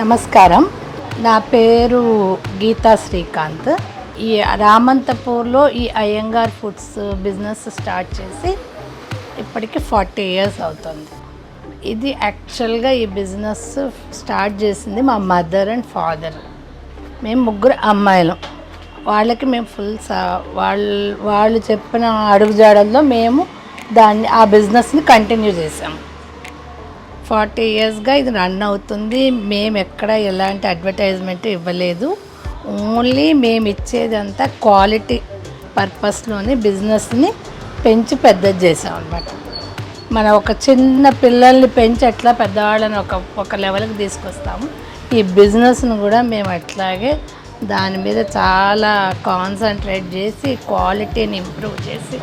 నమస్కారం. నా పేరు గీతా శ్రీకాంత్. ఈ రామంతపూర్లో ఈ అయ్యంగార్ ఫుడ్స్ బిజినెస్ స్టార్ట్ చేసి ఇప్పటికి 40 years అవుతుంది. ఇది యాక్చువల్గా ఈ బిజినెస్ స్టార్ట్ చేసింది మా మదర్ అండ్ ఫాదర్. మేము ముగ్గురు అమ్మాయిలం. వాళ్ళకి మేము వాళ్ళు చెప్పిన అడుగుజాడల్లో మేము ఆ బిజినెస్ని కంటిన్యూ చేసాము. 40 yearsగా ఇది రన్ అవుతుంది. మేము ఎక్కడ ఎలాంటి అడ్వర్టైజ్మెంట్ ఇవ్వలేదు. ఓన్లీ మేము ఇచ్చేదంతా క్వాలిటీ పర్పస్లోని బిజినెస్ని పెంచి పెద్దది చేసాం అన్నమాట. మన ఒక చిన్న పిల్లల్ని పెంచి ఎట్లా పెద్దవాళ్ళని ఒక లెవెల్కి తీసుకొస్తాము, ఈ బిజినెస్ను కూడా మేము అట్లాగే దాని మీద చాలా కాన్సన్ట్రేట్ చేసి క్వాలిటీని ఇంప్రూవ్ చేసి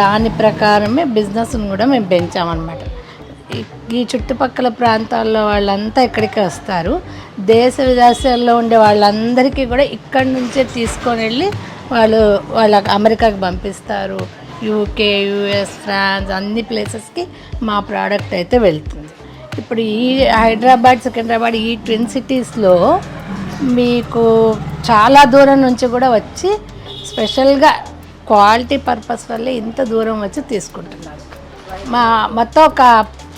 దాని ప్రకారమే బిజినెస్ను కూడా మేము పెంచామన్నమాట. ఈ చుట్టుపక్కల ప్రాంతాల్లో వాళ్ళంతా ఇక్కడికి వస్తారు. దేశ విదేశాల్లో ఉండే వాళ్ళందరికీ కూడా ఇక్కడి నుంచే తీసుకొని వెళ్ళి వాళ్ళ అమెరికాకి పంపిస్తారు. యూకే, యూఎస్, ఫ్రాన్స్ అన్ని ప్లేసెస్కి మా ప్రోడక్ట్ అయితే వెళ్తుంది. ఇప్పుడు ఈ హైదరాబాద్, సికింద్రాబాద్ ఈ ట్విన్ సిటీస్లో మీకు చాలా దూరం నుంచి కూడా వచ్చి స్పెషల్గా క్వాలిటీ పర్పస్ వల్లే ఇంత దూరం వచ్చి తీసుకుంటున్నారు. మొత్తం ఒక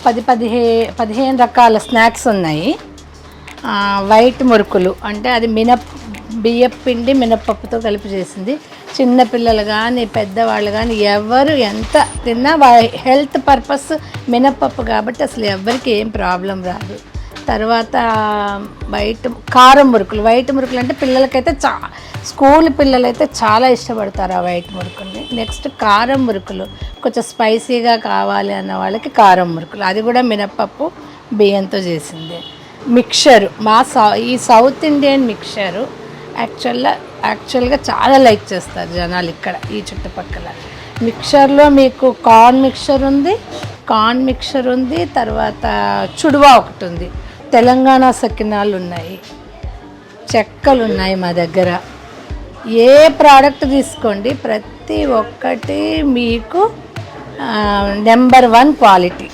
15 రకాల స్నాక్స్ ఉన్నాయి. వైట్ మురుకులు అంటే అది బియ్యపు పిండి మినప్పప్పుతో కలిపి చేసింది. చిన్నపిల్లలు కానీ పెద్దవాళ్ళు కానీ ఎవరు ఎంత తిన్నా హెల్త్ పర్పస్ మినప్పప్పు కాబట్టి అసలు ఎవరికి ఏం ప్రాబ్లం రాదు. తర్వాత కారం మురుకులు. వైట్ మురుకులు అంటే పిల్లలకైతే స్కూల్ పిల్లలైతే చాలా ఇష్టపడతారు ఆ వైట్ మురుకుల్ని. నెక్స్ట్ కారం మురుకులు, కొంచెం స్పైసీగా కావాలి అన్న వాళ్ళకి కారం మురుకులు, అది కూడా మినప్పప్పు బియ్యంతో చేసింది. మిక్చరు ఈ సౌత్ ఇండియన్ మిక్చరు యాక్చువల్గా చాలా లైక్ చేస్తారు జనాలు ఇక్కడ ఈ చుట్టుపక్కల. మిక్చర్లో మీకు కార్న్ మిక్చర్ ఉంది, తర్వాత చుడువా ఒకటి ఉంది, తెలంగాణ సకినాలు ఉన్నాయి, చెక్కలు ఉన్నాయి మా దగ్గర. ఏ ప్రోడక్ట్ తీసుకోండి ప్రతి ఒక్కటి మీకు నెంబర్ 1 క్వాలిటీ.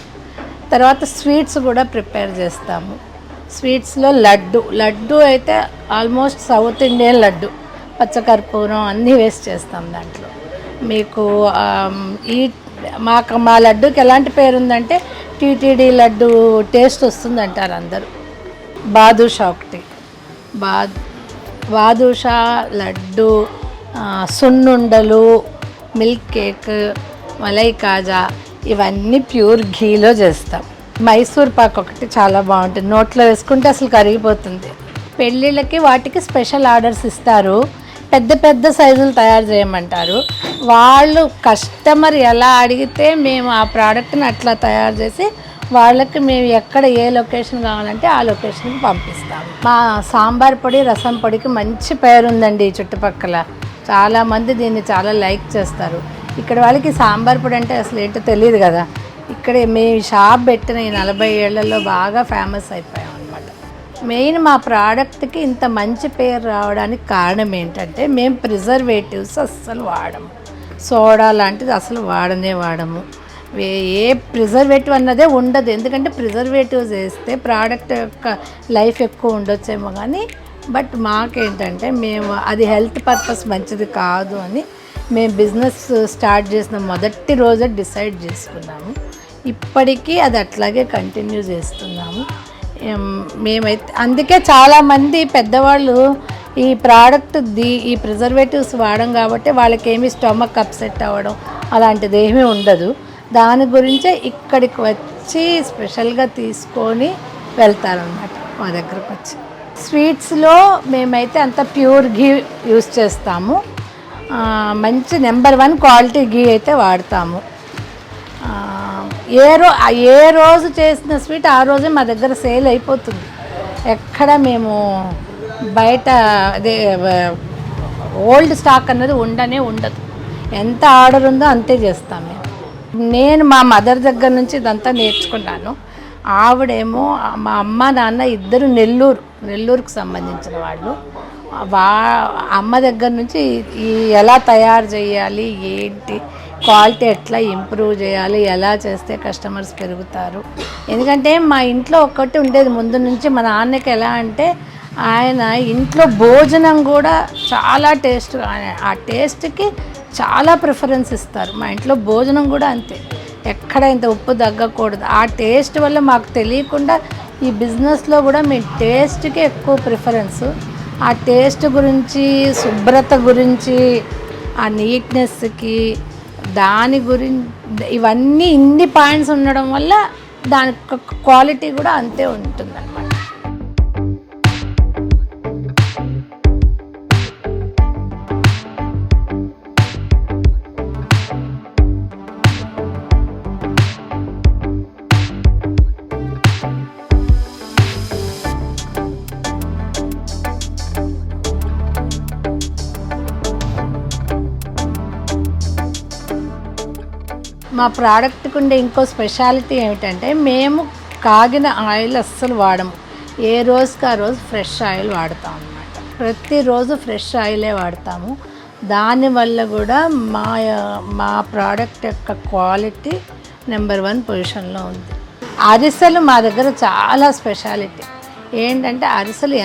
తర్వాత స్వీట్స్ కూడా ప్రిపేర్ చేస్తాము. స్వీట్స్లో లడ్డు అయితే ఆల్మోస్ట్ సౌత్ ఇండియన్ లడ్డు, పచ్చకర్పూరం అన్నీ వేస్ట్ చేస్తాం దాంట్లో. మీకు మా లడ్డూకి ఎలాంటి పేరు ఉందంటే టీటీడీ లడ్డు టేస్ట్ వస్తుంది అంటారు అందరూ. బాదుషా ఒకటి, బాదుషా లడ్డు, సున్నుండలు, మిల్క్ కేక్, మలై కాజా ఇవన్నీ ప్యూర్ ఘీలో చేస్తాం. మైసూర్ పాక్ ఒకటి చాలా బాగుంటుంది, నోట్లో వేసుకుంటే అసలు కరిగిపోతుంది. పెళ్ళిళ్ళకి వాటికి స్పెషల్ ఆర్డర్స్ ఇస్తారు, పెద్ద సైజులు తయారు చేయమంటారు. వాళ్ళు కస్టమర్ ఎలా అడిగితే మేము ఆ ప్రోడక్ట్ని అట్లా తయారు చేసి వాళ్ళకి మేము ఎక్కడ ఏ లొకేషన్ కావాలంటే ఆ లొకేషన్కి పంపిస్తాము. మా సాంబార్ పొడి, రసం పొడికి మంచి పేరు ఉందండి ఈ చుట్టుపక్కల. చాలామంది దీన్ని చాలా లైక్ చేస్తారు. ఇక్కడ వాళ్ళకి సాంబార్ పొడి అంటే అసలు ఏంటో తెలియదు కదా. ఇక్కడ మేము షాప్ పెట్టిన ఈ 40 ఏళ్లలో బాగా ఫేమస్ అయిపోయాం అనమాట. మెయిన్ మా ప్రోడక్ట్కి ఇంత మంచి పేరు రావడానికి కారణం ఏంటంటే మేము ప్రిజర్వేటివ్స్ అస్సలు వాడము. సోడా లాంటిది అసలు వాడము. ఏ ప్రిజర్వేటివ్ అన్నదే ఉండదు. ఎందుకంటే ప్రిజర్వేటివ్స్ వేస్తే ప్రోడక్ట్ యొక్క లైఫ్ ఎక్కువ ఉండొచ్చేమో కానీ, బట్ మాకేంటంటే మేము అది హెల్త్ పర్పస్ మంచిది కాదు అని మేము బిజినెస్ స్టార్ట్ చేసిన మొదటి రోజే డిసైడ్ చేసుకున్నాము. ఇప్పటికీ అది అట్లాగే కంటిన్యూ చేస్తున్నాము. మేమైతే అందుకే చాలామంది పెద్దవాళ్ళు ఈ ప్రోడక్ట్ ఈ ప్రిజర్వేటివ్స్ వాడడం కాబట్టి వాళ్ళకి ఏమీ స్టమక్ అప్సెట్ అవ్వడం అలాంటిది ఏమీ ఉండదు. దాని గురించే ఇక్కడికి వచ్చి స్పెషల్గా తీసుకొని వెళ్తారన్నమాట మా దగ్గరకు వచ్చి. స్వీట్స్లో మేమైతే అంత ప్యూర్ ఘీ యూస్ చేస్తాము. మంచి నెంబర్ 1 క్వాలిటీ ఘీ అయితే వాడతాము. ఏ రోజు చేసిన స్వీట్ ఆ రోజే మా దగ్గర సేల్ అయిపోతుంది. ఎక్కడ మేము బయట అదే ఓల్డ్ స్టాక్ అన్నది ఉండదు. ఎంత ఆర్డర్ ఉందో అంతే చేస్తాం మేము. నేను మా మదర్ దగ్గర నుంచి ఇదంతా నేర్చుకున్నాను. ఆవిడేమో మా అమ్మ నాన్న ఇద్దరు నెల్లూరుకు సంబంధించిన వాళ్ళు. అమ్మ దగ్గర నుంచి ఎలా తయారు చేయాలి ఏంటి క్వాలిటీ ఎట్లా ఇంప్రూవ్ చేయాలి, ఎలా చేస్తే కస్టమర్స్ పెరుగుతారు. ఎందుకంటే మా ఇంట్లో ఒక్కటి ఉండేది ముందు నుంచి. మా నాన్నకి ఎలా అంటే ఆయన ఇంట్లో భోజనం కూడా చాలా టేస్ట్, ఆ టేస్ట్కి చాలా ప్రిఫరెన్స్ ఇస్తారు. మా ఇంట్లో భోజనం కూడా అంతే, ఎక్కడ ఇంత ఉప్పు తగ్గకూడదు. ఆ టేస్ట్ వల్ల మాకు తెలియకుండా ఈ బిజినెస్లో కూడా మేము టేస్ట్కి ఎక్కువ ప్రిఫరెన్స్. ఆ టేస్ట్ గురించి, శుభ్రత గురించి, ఆ నీట్నెస్కి, దాని గురించి, ఇవన్నీ ఇన్ని పాయింట్స్ ఉండడం వల్ల దాని క్వాలిటీ కూడా అంతే ఉంటుందన్నమాట. మా ప్రోడక్ట్కి ఉండే ఇంకో స్పెషాలిటీ ఏమిటంటే మేము కాగిన ఆయిల్ అస్సలు వాడము. ఏ రోజుకి ఆ రోజు ఫ్రెష్ ఆయిల్ వాడతాం అన్నమాట. ప్రతిరోజు ఫ్రెష్ ఆయిలే వాడతాము. దానివల్ల కూడా మా ప్రోడక్ట్ యొక్క క్వాలిటీ నెంబర్ 1 పొజిషన్లో ఉంది. అరిసెలు మా దగ్గర చాలా స్పెషాలిటీ. ఏంటంటే అరిసెలు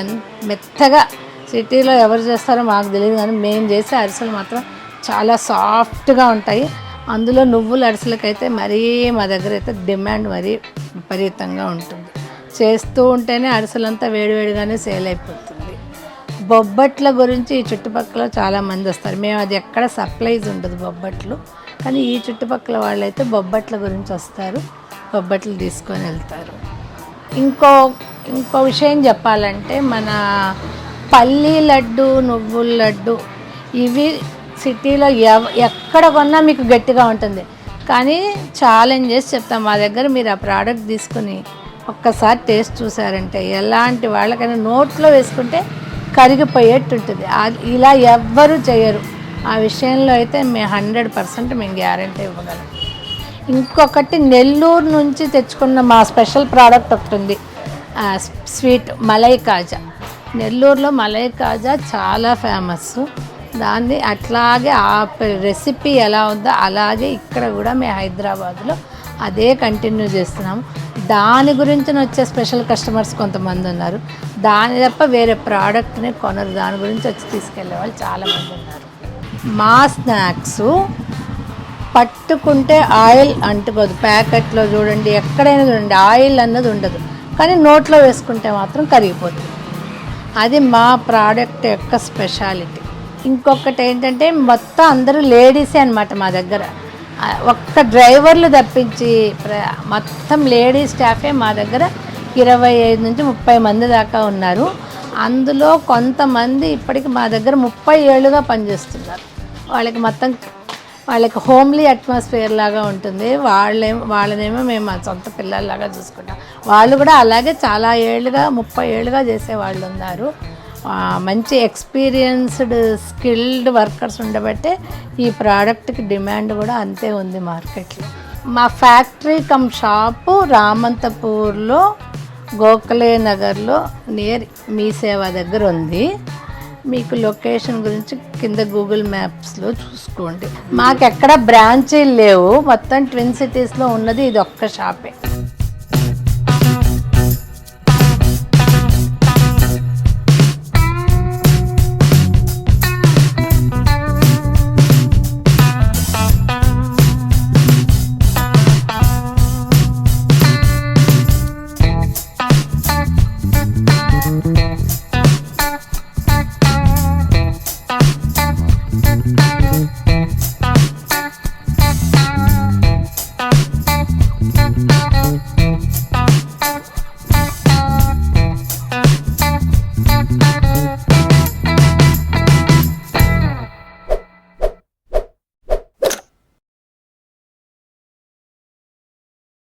మెత్తగా సిటీలో ఎవరు చేస్తారో మాకు తెలియదు, కానీ మేము చేసే అరిసెలు మాత్రం చాలా సాఫ్ట్గా ఉంటాయి. అందులో నువ్వుల అరిసెలకైతే మరీ మా దగ్గర అయితే డిమాండ్ మరీ విపరీతంగా ఉంటుంది. చేస్తూ ఉంటేనే అరిసెలంతా వేడివేడిగానే సేల్ అయిపోతుంది. బొబ్బట్ల గురించి ఈ చుట్టుపక్కల చాలామంది వస్తారు. మేము అది ఎక్కడ సప్లైజ్ ఉండదు బొబ్బట్లు, కానీ ఈ చుట్టుపక్కల వాళ్ళైతే బొబ్బట్ల గురించి వస్తారు, బొబ్బట్లు తీసుకొని వెళ్తారు. ఇంకో విషయం చెప్పాలంటే మన పల్లీ లడ్డు, నువ్వుల లడ్డు ఇవి సిటీలో ఎక్కడ కొన్నా మీకు గట్టిగా ఉంటుంది. కానీ ఛాలెంజ్ చేసి చెప్తాం, మా దగ్గర మీరు ఆ ప్రోడక్ట్ తీసుకుని ఒక్కసారి టేస్ట్ చూసారంటే ఎలాంటి వాళ్ళకైనా నోట్లో వేసుకుంటే కరిగిపోయేట్టు ఉంటుంది. ఇలా ఎవ్వరూ చేయరు. ఆ విషయంలో అయితే మేము 100% మేము గ్యారంటీ ఇవ్వగలం. ఇంకొకటి నెల్లూరు నుంచి తెచ్చుకున్న మా స్పెషల్ ప్రోడక్ట్ ఒకటి ఉంది, స్వీట్ మలై కాజా. నెల్లూరులో మలై కాజా చాలా ఫేమస్. దాన్ని అట్లాగే ఆ రెసిపీ ఎలా ఉందో అలాగే ఇక్కడ కూడా మేము హైదరాబాద్లో అదే కంటిన్యూ చేస్తున్నాము. దాని గురించి వచ్చే స్పెషల్ కస్టమర్స్ కొంతమంది ఉన్నారు. దాని తప్ప వేరే ప్రోడక్ట్ని కొనరు, దాని గురించి వచ్చి తీసుకెళ్ళే వాళ్ళు చాలామంది ఉన్నారు. మా స్నాక్స్ పట్టుకుంటే ఆయిల్ అంటుకోదు. ప్యాకెట్లో చూడండి, ఎక్కడైనా చూడండి ఆయిల్ అన్నది ఉండదు, కానీ నోట్లో వేసుకుంటే మాత్రం కరిగిపోతుంది. అది మా ప్రోడక్ట్ యొక్క స్పెషాలిటీ. ఇంకొకటి ఏంటంటే మొత్తం అందరూ లేడీసే అనమాట మా దగ్గర. ఒక్క డ్రైవర్లు తప్పించి మొత్తం లేడీస్ స్టాఫే మా దగ్గర 25 నుంచి 30 మంది దాకా ఉన్నారు. అందులో కొంతమంది ఇప్పటికి మా దగ్గర 30 ఏళ్ళుగా పనిచేస్తున్నారు. వాళ్ళకి హోమ్లీ అట్మాస్ఫియర్ లాగా ఉంటుంది. వాళ్ళనేమో మేము మా సొంత పిల్లల్లాగా చూసుకుంటాం. వాళ్ళు కూడా అలాగే చాలా ఏళ్ళుగా 30 ఏళ్ళుగా చేసేవాళ్ళు ఉన్నారు. మంచి ఎక్స్పీరియన్స్డ్ స్కిల్డ్ వర్కర్స్ ఉండబట్టే ఈ ప్రోడక్ట్కి డిమాండ్ కూడా అంతే ఉంది మార్కెట్లో. మా ఫ్యాక్టరీ కమ్ షాపు రామంతపూర్లో గోఖలే నగర్లో నియర్ మీ సేవ దగ్గర ఉంది. మీకు లొకేషన్ గురించి కింద గూగుల్ మ్యాప్స్లో చూసుకోండి. మాకెక్కడ బ్రాంచీలు లేవు, మొత్తం ట్విన్ సిటీస్లో ఉన్నది ఇది ఒక్క షాపే.